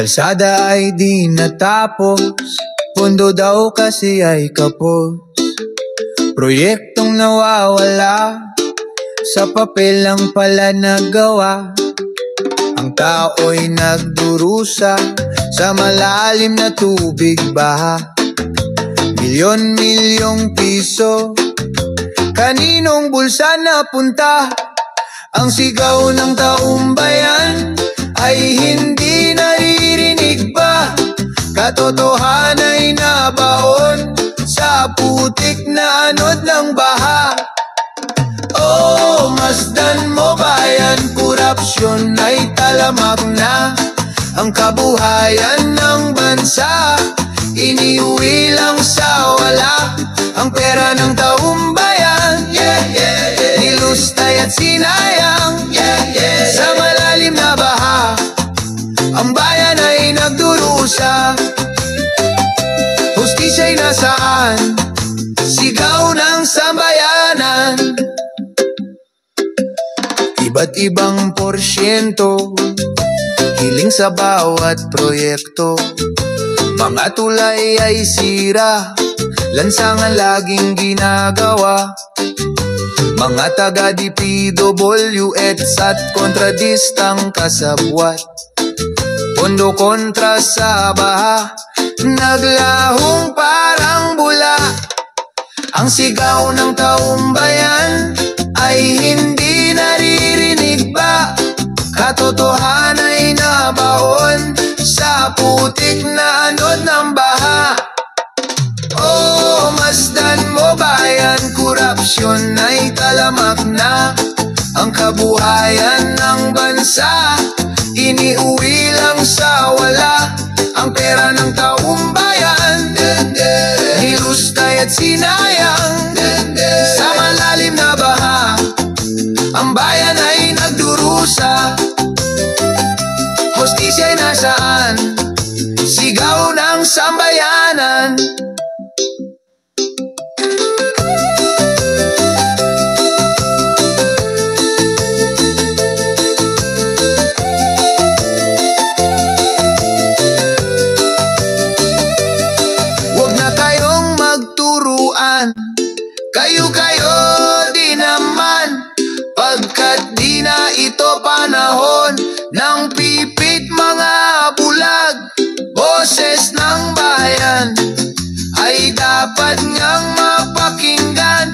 Kalsada ay di natapos, pondo daw kasi ay kapos. Proyektong nawawala, sa papel lang pala nagawa. Ang tao'y nagdurusa, sa malalim na tubig baha. Milyon-milyong piso, kaninong bulsa napunta? Ang sigaw ng taong bayan ay hindi naririnig ba? Katotohanay nabaon sa putik na anod ng baha. Oh, masdan mo bayan, korupsyon ay talamak na. Ang kabuhayan ng bansa, iniuwi lang sa wala. Ang pera ng taong bayan, nilustay at sinayang, sa malalim na baha. Ang bayan ay nagdurusa, hustisya'y nasaan? Sigaw ng sambayanan. Iba't ibang porsyento, hiling sa bawat proyekto. Mga tulay ay sira, lansangan laging ginagawa. Mga taga-DPWH at kontradistang kasabwat. Pondo kontra sa baha, naglahong parang bula. Ang sigaw ng taong bayan ay hindi naririnig ba? Katotohanay nabaon sa putik na anod ng baha. Oh, masdan mo bayan, korupsyon ay talamak na. Ang kabuhayan ng bansa, iniuwi lang sa wala. Ang pera ng taong bayan, nilustay at sinayang, sa malalim na baha. Ang bayan ay nagdurusa, hustisya'y nasaan? Sigaw ng sambayanan. Kayo-kayo di naman, pagkat di na ito panahon ng pipit mga bulag. Boses ng bayan ay dapat ngang mapakinggan,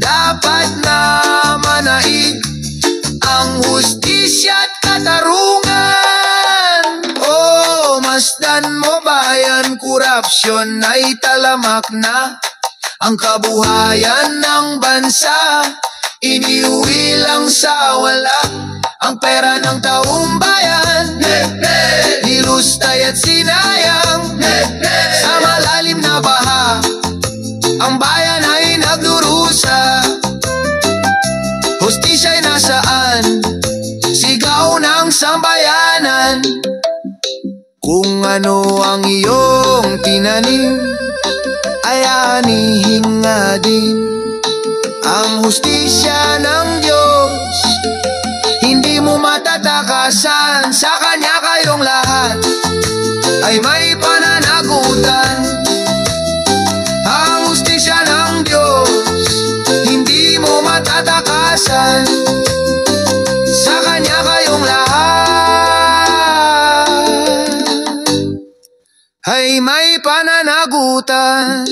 dapat na manaig ang hustisya at katarungan. Oh, masdan mo bayan, korupsyon ay talamak na. Ang kabuhayan ng bansa, iniuwi lang sa wala. Ang pera ng taong bayan, nilustay at sinayang, sa malalim na baha. Ang bayan ay nagdurusa, hustisya'y nasaan? Sigaw ng sambayanan. Kung ano ang iyong tinanim, ay anihin nga din ang hustisya ng Diyos. Hindi mo matatakasan, sa Kanya kayong lahat ay may pananagutan. Ang hustisya ng Diyos, hindi mo matatakasan, sa Kanya kayong lahat ay may pananagutan.